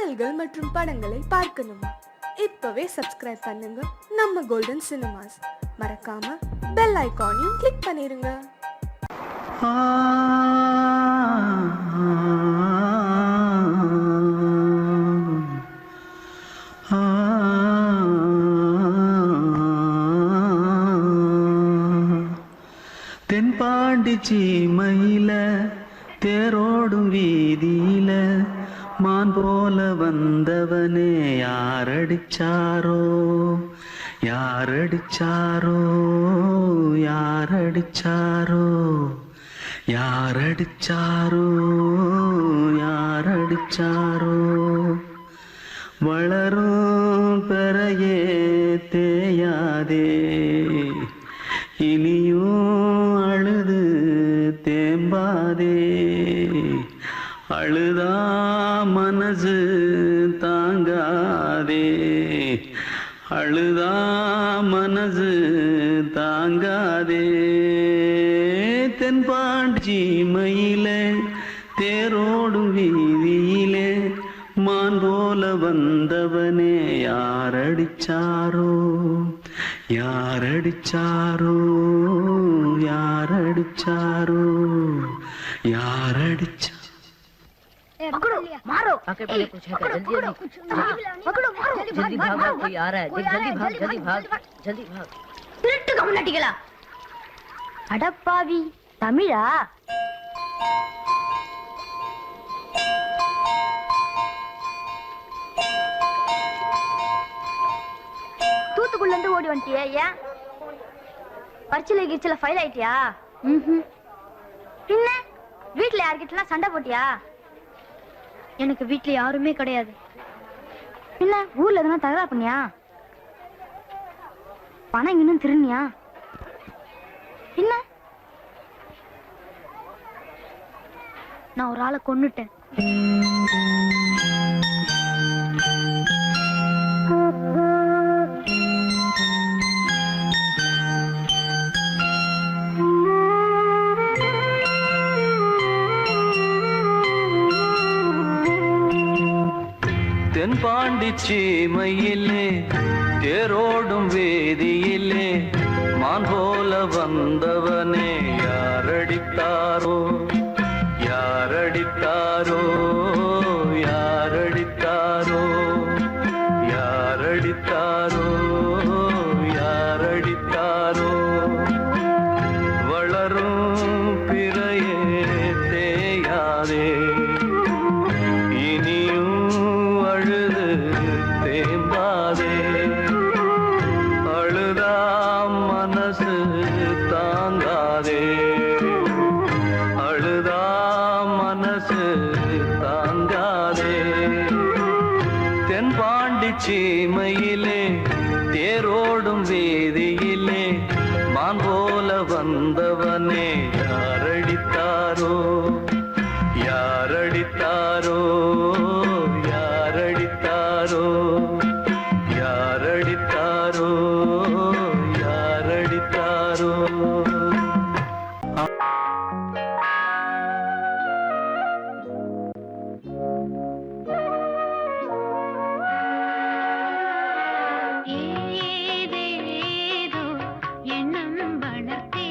பாடல்கள் மற்றும் படங்களை பார்க்கணுமா? இப்பவே சப்ஸ்கிரைப் பண்ணுங்க நம்ம கோல்டன் சினிமாஸ். மறக்காம பெல் ஐகானையும் கிளிக் பண்ணிருங்க. தென்பாண்டி சீமையில தேரோடும் வீதியில மான் போல வந்தவனே யாரடிச்சாரோ யாரடிச்சாரோ யாரடிச்சாரோ யாரடிச்சாரோ யாரடிச்சாரோ வளரும் பெறையே தேயாதே இனியும் அழுது தேம்பாதே அழுதா மனசு தாங்காதே அழுதா மனசு தாங்காதே தென்பாண்டி மயிலே தேரோடும் வீதியிலே மான் போல வந்தவனே யாரடிச்சாரோ யாரடிச்சாரோ யாரடிச்சாரோ யாரடிச்சா पकड़ो मारो आके पहले कुछ है जल्दी पकड़ो मारो जल्दी भाग कोई आ रहा है जल्दी भाग திருட்டு கம்னட்டிகளா அடப்பாவி தமிழா தூத்துக்குள்ள இருந்து ஓடி வந்துட்டியா? ஏன் பரிச்சையில கிச்சில ஃபைல் ஆயிட்டியா? பின்ன வீட்டுல யார்கிட்டலாம் சண்டை போட்டியா? எனக்கு வீட்டுல யாருமே கிடையாது. பின்ன ஊர்ல எதனா தகராறு பண்ணியா? பணம் இன்னும் திருநியா? பின்ன நான் ஒரு ஆளை கொன்னுட்டேன். தென்பாண்டி சீமையிலே தேரோடும் வேதியிலே மான் போல வந்தவனே யாரடித்தாரோ யாரடித்தாரோ யாரடித்தாரோ யாரடித்தாரோ யாரடித்தாரோ வளரும் பிறையே தேயாதே தென்பாண்டி சீமையிலே தேரோடும் வேதியிலே மான் போல வந்தவனே யாரடித்தாரோ யாரடித்தாரோ யாரடித்தாரோ யாரடித்தாரோ யாரடித்தாரோ ஏதேதோ எண்ணம் வளர்த்தே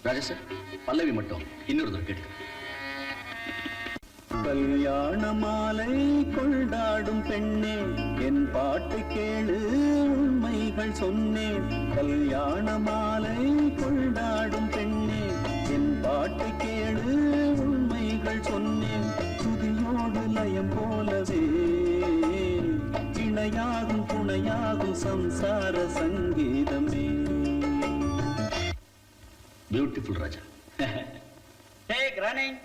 ராஜேஷ் பல்லவி மட்டும் இன்னொரு தடவை கேட்டு. கல்யாண மாலை கொண்டாடும் பெண்ணே என் பாட்டு கேளு உண்மைகள் சொன்னேன். கல்யாண மாலை கொண்டாடும் பெண்ணே என் பாட்டு கேளு உண்மைகள் சொன்னேன். துதியோடு லயம் போலவே இணையாகும் துணையாகும் சம்சார சங்கீதமே. பியூட்டிஃபுல் ராஜா. Take running.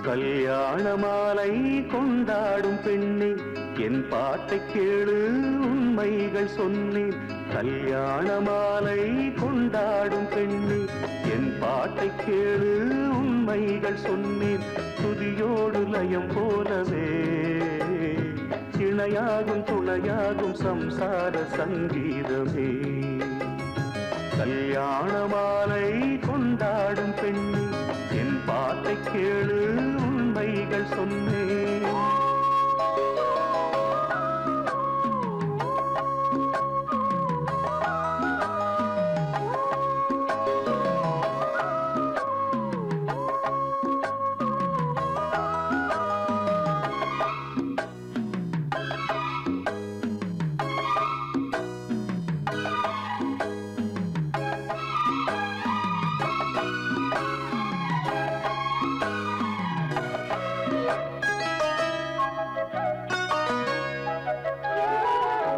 கல்யாண மாலை கொண்டாடும் பெண்ணே என் பாட்டை கேளு உண்மைகள் சொன்னேன். கல்யாண மாலை கொண்டாடும் பெண்ணே என் பாட்டை கேளு உண்மைகள் சொன்னேன். துதியோடு லயம் போலவே இணையாகும் துணையாகும் சம்சார சங்கீதமே. கல்யாண மாலை கொண்டாடும் பெண்ணே என் பாட்டை கேளு உண்மைகள் சொன்னேன்.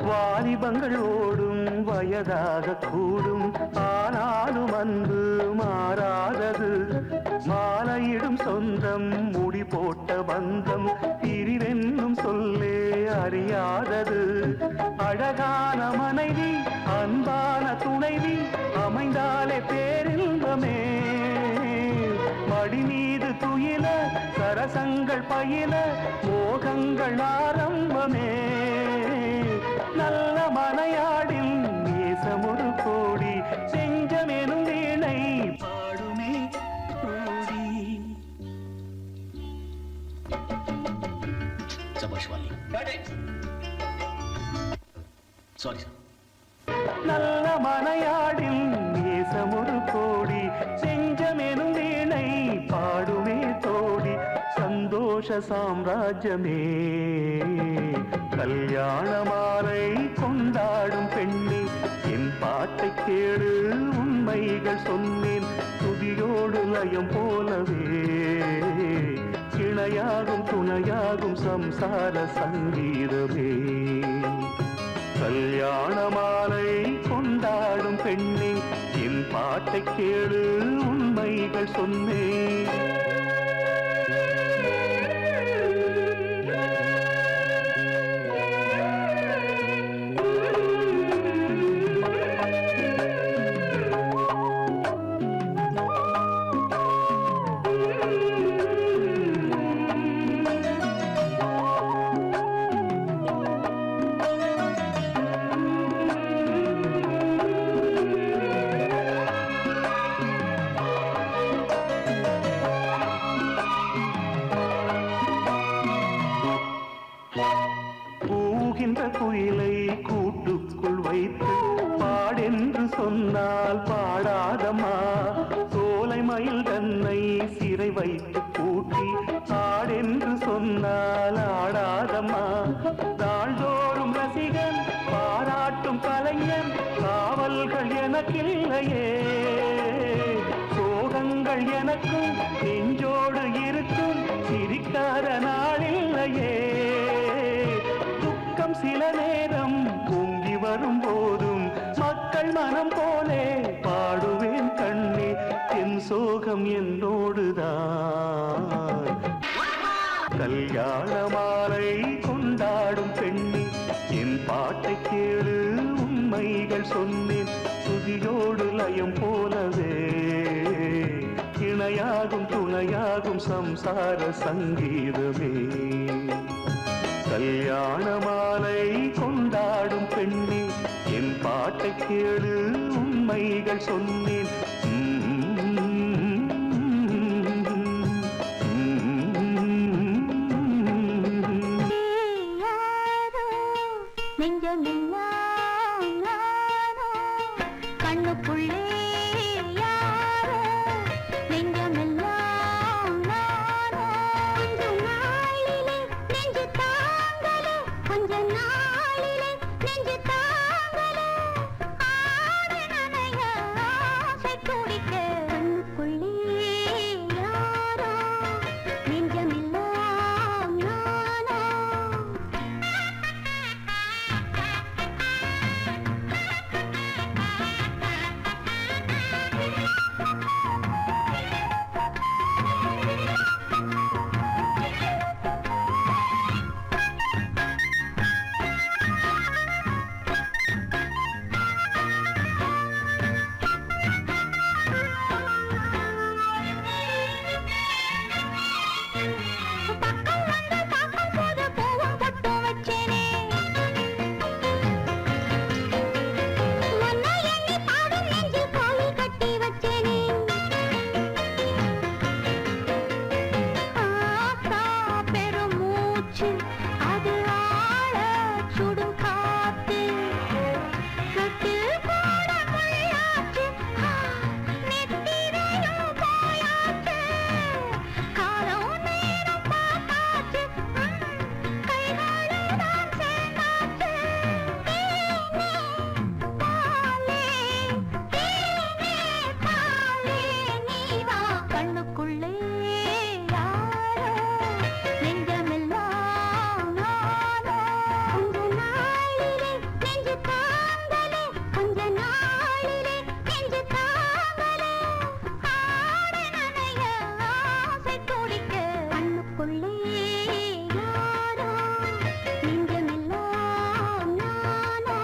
வாலிபங்கள் ஓடும் வயதாக கூடும், ஆனாலும் அன்பு மாறாதது. மாலையிடும் சொந்தம் முடி போட்ட பந்தம் பிரிவென்னும் சொல்லே அறியாதது. அழகான மனைவி அன்பான துணைவி அமைந்தாலே பேரின்பமே. மடி மீது துயில சரசங்கள் பயில மோகங்கள் ஆரம்பமே. நல்ல மனையாடில் நேசமொரு கோடி சபாஷ் வாலி. Cutting. Sorry sir. நல்ல மனையாடில் நேசமொரு கோடி செஞ்சமெனும் வீணை பாடுமே தோடி சந்தோஷ சாம்ராஜ்யமே கல்யாண மாலை கொண்டாடும் பெண்ணே என் பாட்டை கேளு உண்மைகள் சொன்னேன் துதியோடு லயம் போலவே இணையாகும் துணையாகும் சம்சார சங்கீதமே கல்யாண மாலை கொண்டாடும் பெண்ணே என் பாட்டை கேளு உண்மைகள் சொன்னேன் கூகின்ற குயிலை கூட்டுக்குள் வைத்து பாடென்று சொன்னால் பாடாதம்மா சோலை மயில் தன்னை சிறை வைத்து பூட்டி ஆடென்று சொன்னால் ஆடாதம்மா நாள்தோறும் ரசிகன் பாராட்டும் கலைஞன் காவல்கள் எனக்கில்லையே சோகங்கள் எனக்கும் நெஞ்சோடு இருக்கும் சிரிக்காத நாளில்லையே துக்கம் சில நேரம் பொங்கி வரும் போதும் மக்கள் மனம் போலே பாடுவேன் கண்ணே என் சோகம் என்னோடுதான் கல்யாண மாலை கொண்டாடும் பெண்ணே என் பாட்டை கேளு உண்மைகள் சொன்னேன் துதியோடு லயம் போலவே இணையாகும் துணையாகும் சம்சார சங்கீதமே கல்யாண மாலை கொண்டாடும் பெண்ணே என் பாட்டை கேளு உண்மைகள் சொன்னேன் கண்ணுக்குள்ளே யாரோ நெஞ்சமெல்லாம் நானோ கொஞ்ச நாளிலே நெஞ்சு தாங்கலே கொஞ்ச நாளிலே நெஞ்சு தாங்கலே ஆடு நனைய ஆசை துடிக்க கண்ணுக்குள்ளே யாரோ நெஞ்சமெல்லாம் நானோ பக்கம் வந்து பார்க்கும் போது பூவும் பொட்டும் வச்சேனே உன்னை எண்ணி பாடும் நெஞ்சில் கோவில் கட்டி வச்சேனே ஆத்தா பெருமூச்சு அது ஆழ சுடும் காத்து கட்டில் போட முள்ளாச்சு நெத்திரையும் போயாச்சு காலம் நேரம் பார்த்தாச்சு கைகளெல்லாம் சேர்ந்தாச்சு தேனே பாலே நீவா கண்ணுக்குள்ளே யாரோ நெஞ்சமெல்லாம் நானோ கொஞ்ச நாளிலே நெஞ்சு தாங்கலே கொஞ்ச நாளிலே நெஞ்சு தாங்கலே ஆடு நனைய ஆசை துடிக்க கண்ணுக்குள்ளே யாரோ நெஞ்சமெல்லாம் நானோ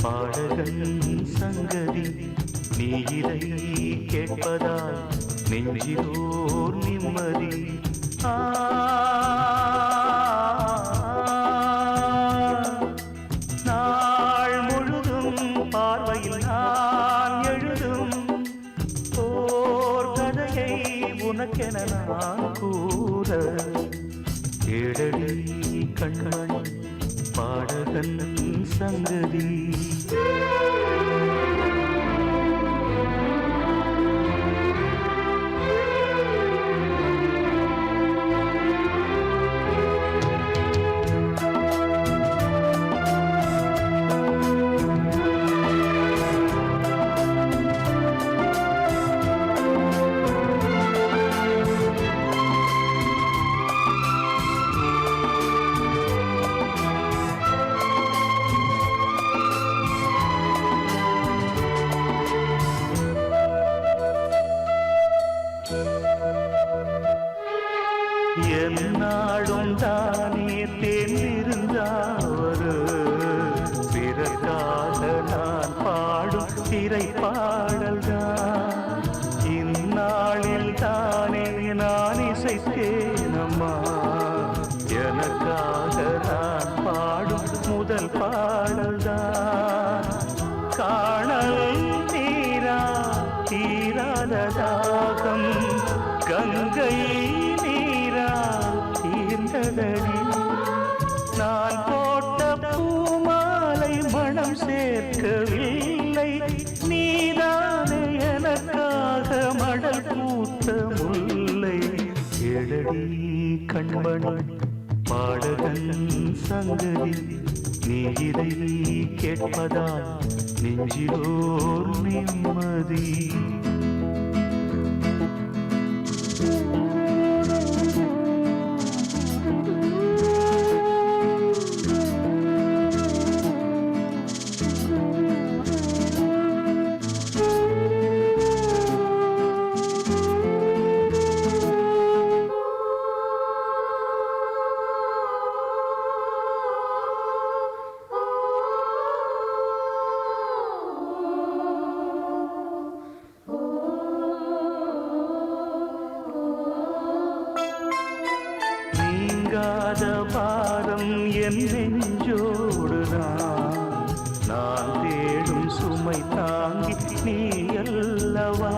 பாடகன் சங்கதி நீ இதை கேட்பதால் நெஞ்சிலோர் நிம்மதி. நாள் முழுதும் பார்வையில் நான் எழுதும் ஓர் கதையை உனக்கென நான் கூற கேடடி கண்மணி பாடகன் சங்கதி. என்னாடும் தானே தேர்ந்திருந்தாவரு பிறக்காக நான் பாடும் திரை பாடல்தான். இந்நாளில் தானே நான் இசைத்தேனம்மா எனக்காக நான் பாடும் முதல் பாடல்தான். காணல் நீரா தீராத தாகம் கங்கை தீர்ந்ததடி. நான் போட்ட பூமாலை மனம் சேர்க்கவில்லை நீதானே எனக்காக மடல் பூத்த முல்லை. எழடி கண்மணி பாடகன் சங்கதி நீ இதை கேட்பதால் நெஞ்சிலோர் நிம்மதி. பாரம் என் நெஞ்சோடுதான் நான் தேடும் சுமை தாங்கி நீ அல்லவா.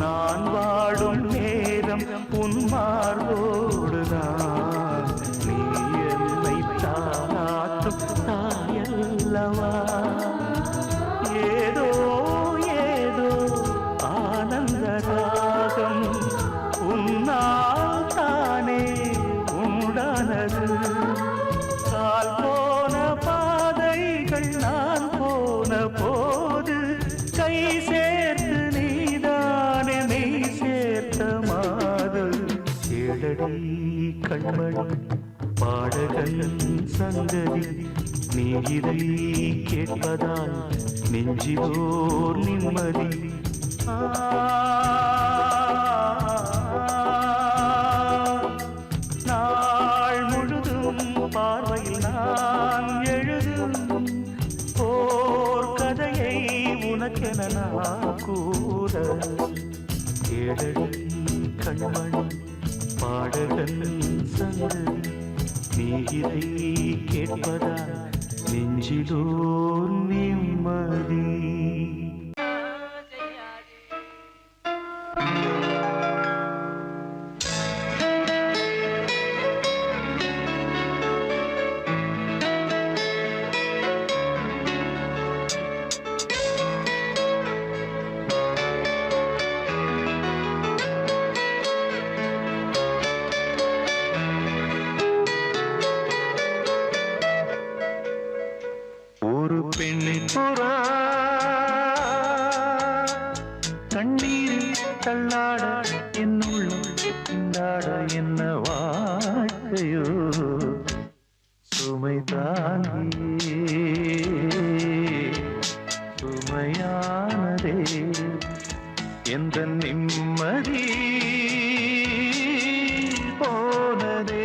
நான் வாடும் நேரம் உன் மார்போடுதான் நீ என்னை தானாட்டும் தாயல்லவா. ஏதோ ஏதோ ஆனந்த ராகம் உன்னால் தானே உண்டானது. கால் போன பாதைகள் நான் போன போது கை சேர்த்து நீதானே மெய் சேர்த்த மாது. கேளடி கண்மணி பாடகன் சங்கதி நீ இதை கேட்பதால் நெஞ்சிலோர் நிம்மதி. நாள் முழுதும் பார்வையில் நான் எழுதும் ஓர் கதையை உனக்கென நான் கூற. கேளடி கண்மணி பாடகன் சங்கதி நீ இதை கேட்பதால் நெஞ்சிலோர் நிம்மதி. ஒரு பெண்ணின் புறா கண்ணீரில் தள்ளாட என்னுள்ளம் திண்டாட என்ன வாழ்க்கையோ சுமை தாங்கி சுமையானதே எந்த நிம்மதி போனதே.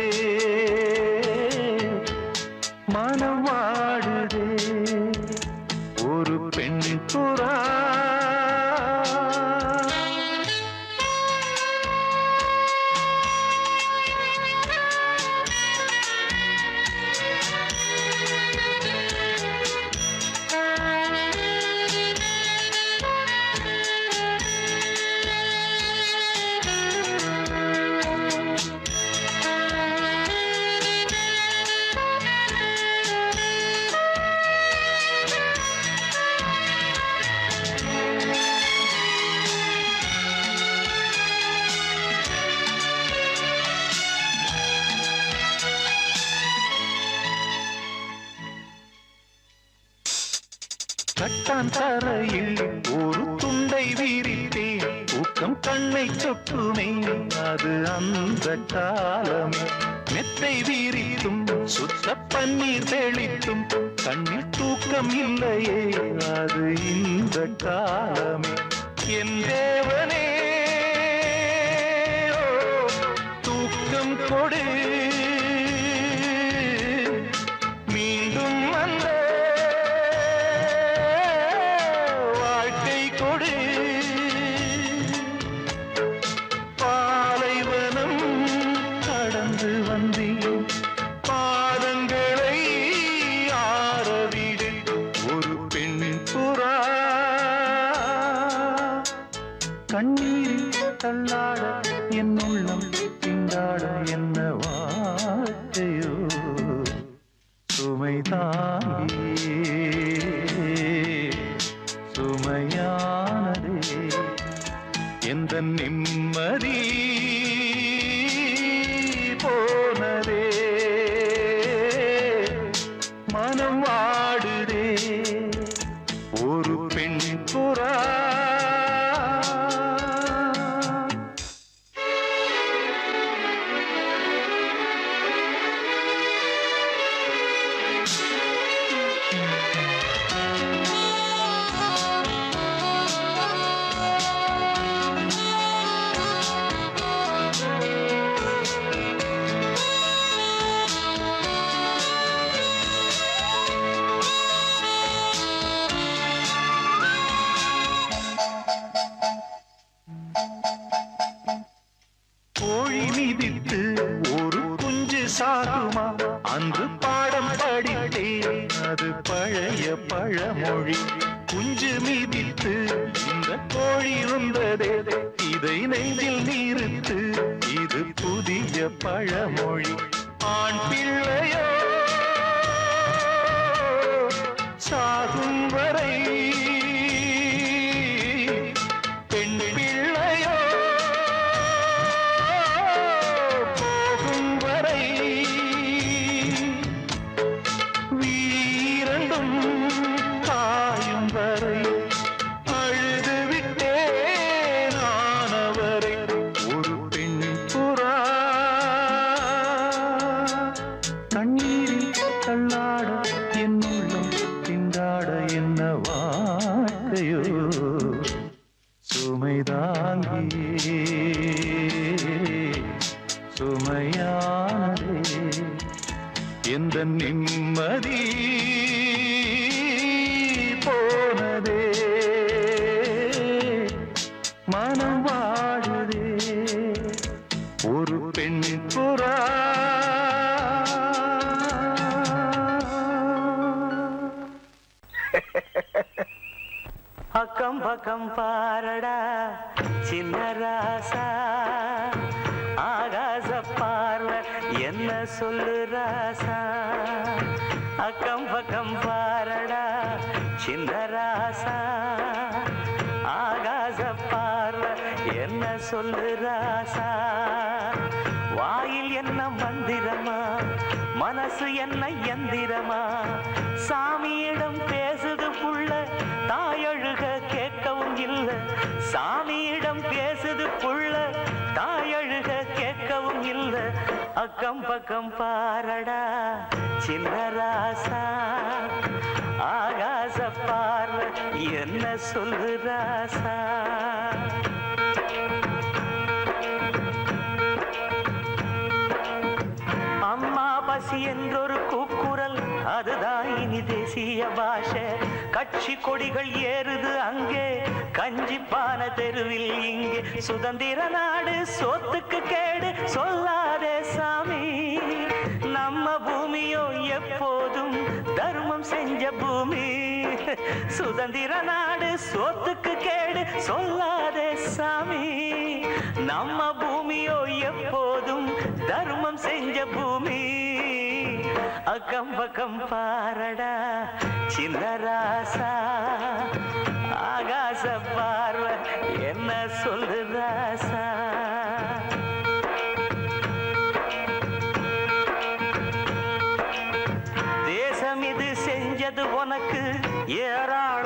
மனம் வாடுதே கட்டான் தரையில் ஒரு துண்டை விரித்தேன் தூக்கம் கண்ணை சொட்டுமே அது அந்த காலமே மெத்தை விரித்தும் சுத்த பன்னீர் தெளித்தும் கண்ணில் தூக்கம் இல்லையே அது இந்த காலமே என் தேவனே ஓ, தூக்கம் கொடு மீண்டும் அந்த வாழ்க்கை கொடு பாலைவனம் கடந்து வந்தேன் பாதங்களை ஆரவிடு ஒரு பெண் புறா கண்ணீரில் தள்ளாட என் உள்ளம் திண்டாட என்ன வாழ்க்கையோ சுமை தாங்கி சுமையானதே எந்த நிம்மதி போனதே மனம் வாடுதே ஒரு பெண் புறா கோழி மிதித்து ஒரு குஞ்சு சாகுமா அன்று பாடம் படித்தேன் அது பழைய பழமொழி குஞ்சு மிதித்து இந்த கோழி இருந்ததே இதை நெஞ்சில் நிறுத்து இது புதிய பழமொழி ஆண் பிள்ளையோ சாகும் வரை பெண் பிள்ளையோ போகும் வரை வீரண்டும் காயும் வரை அழுது விட்டே நானவரை ஒரு பெண் புறா கண்ணீரில் தள்ளாட என் உள்ளம் திண்டாட என்ன வாழ்க்கையோ சுமைதாங்கி சுமையானதே எந்த நிம்மதி போனதே மனம் வாடுதே ஒரு பெண் புறா அக்கம் பக்கம் பாரடா சின்ன ராசா ஆகாச பார்வை என்ன சொல்லு ராசா அக்கம் பக்கம் பாரடா சின்ன ராசா ஆகாச பார்வை என்ன சொல்லு ராசா வாயில் என்ன மந்திரமா மனசு என்ன எந்திரமா சாமியிடம் பேசுது புள்ள தாயழுக கேட்கவும் இல்ல சாமியிடம் பேசுது புள்ள தாயழுக கேட்கவும் இல்ல அக்கம் பக்கம் பாரடா சின்ன ராசா ஆகாச பார்வை என்ன சொல்லு ராசா அம்மா பசி என்றொரு கூக்குரல் அதுதான் இனி தேசிய பாஷை கட்சி கொடிகள் ஏறுது அங்கே கஞ்சிப்பான தெருவில் இங்கே சுதந்திர நாடு சொத்துக்கு கேடு சொல்லாதே சாமி நம்ம பூமியோ எப்போதும் தர்மம் செஞ்ச பூமி சுதந்திர நாடு சொத்துக்கு கேடு சொல்லாதே சாமி நம்ம பூமியோ எப்போதும் தர்மம் செஞ்ச பூமி அக்கம் பக்கம் பாரடா சின்ன ராசா ஆகாச பார்வை என்ன சொல்லு ராசா தேசம் இது செஞ்சது உனக்கு ஏராள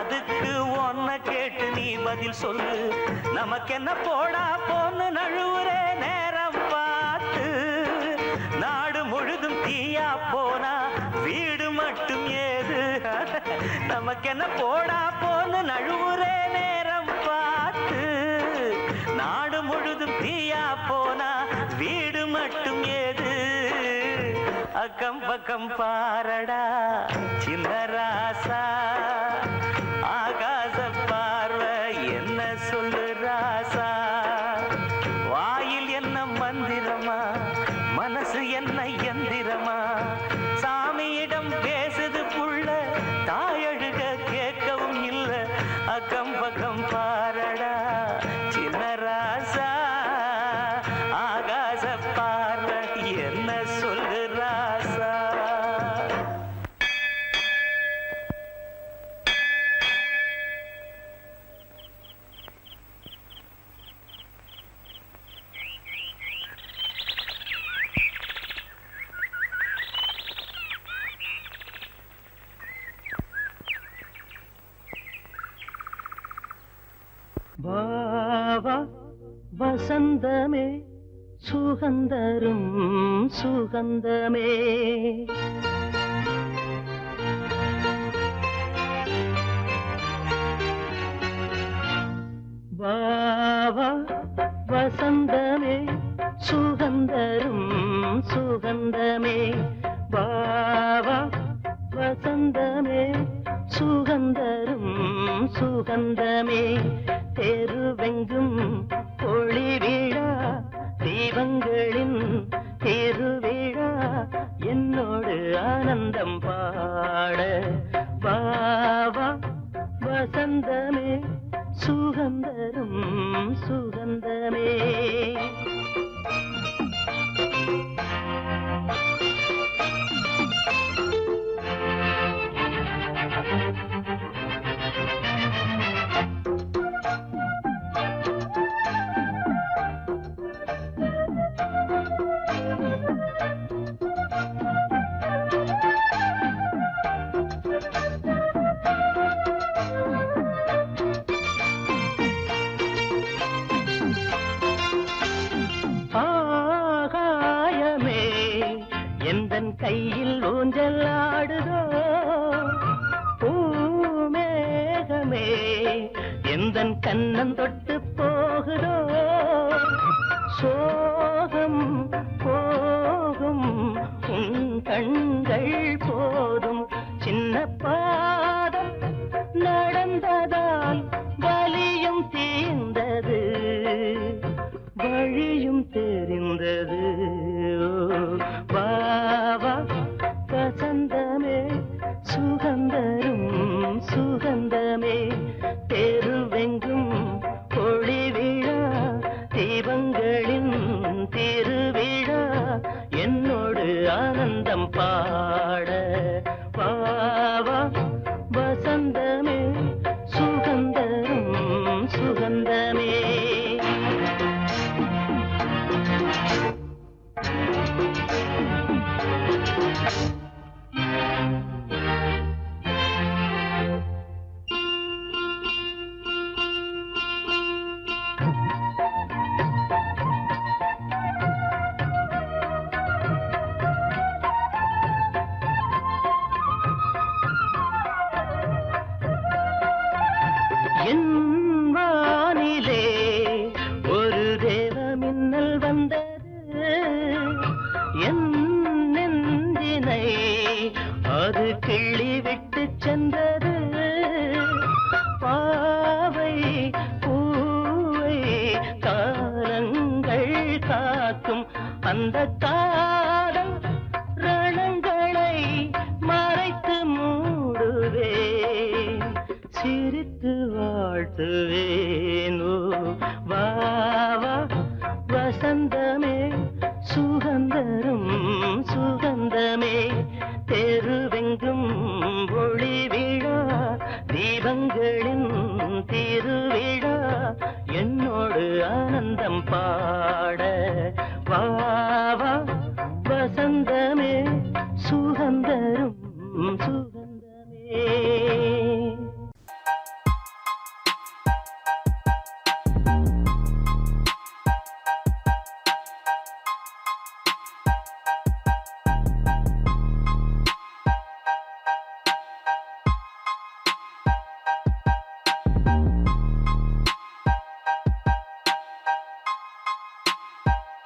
அதுக்கு ஒன்ன கேட்டு நீ பதில் சொல்லு. நமக்கென்ன போடா போன்னு நழுவுறே நேரம் பார்த்து. நாடு முழுதும் தீயா போனா வீடு மட்டும் ஏது. நமக்கென்ன போடா போன்னு நழுவுறே நேரம் பார்த்து. நாடு முழுதும் தீயா போனா வீடு மட்டும் ஏது. அக்கம் பக்கம் பாரடா சின்ன ராசா, ஆகாச பார்வை என்ன சொல்லு ராசா. வாயில் என்ன மந்திரமா, மனசு என்ன எந்திரமா. சாமியிடம் பேசுது புள்ள, தாயழுக கேட்கவும் இல்ல. அக்கம் பக்கம் பாரடா சின்ன ராசா, ஆகாச பார்வை என்ன சொல்லு ராசா. வாவா வசந்தமே சுகந்தரும் சுகந்தமே. வாவா வசந்தமே சுகந்தரும் சுகந்தமே. வாவா வசந்தமே சுகந்தரும் சுகந்தமே. தெருவெங்கும் ஒளி விழா தீபங்களின் திருவிழா என்னோடு ஆனந்தம் பாட. வாவா வசந்தமே சுகந்தரும் சுகந்தமே. ஆகாயமே எந்தன் கையில் ஊஞ்சலாடுதோ. பூமேகமே எந்தன் கண்ணன் தொட்டு போகுதோ. சோகம் போகும் உன் கண்கள் போதும். சின்ன பாதம் நடந்ததால் வலியும் தீர்ந்தது, வழியும் தெரிந்தது. வாவா வசந்தமே சுகந்தரும் சுகந்தமே. தெருவெங்கும் ஒளி விழா தீபங்களின் திருவிழா என்னோடு ஆனந்தம் பாட. வாவா வசந்தமே சுகந்தரும் சுகந்தமே. என் வானிலே ஒரு தேவ மின்னல் வந்தது. என் நெஞ்சினை அது கிள்ளி விட்டு சென்றது. பாவை பூவை காலங்கள் காக்கும் அந்த காதல் ரணங்களை மறைத்து மூடுவேன். சிரித்து வாழ்த்துவேனோ. வாவா வசந்தமே சுகந்தரும் சுகந்தமே. தெருவெங்கும்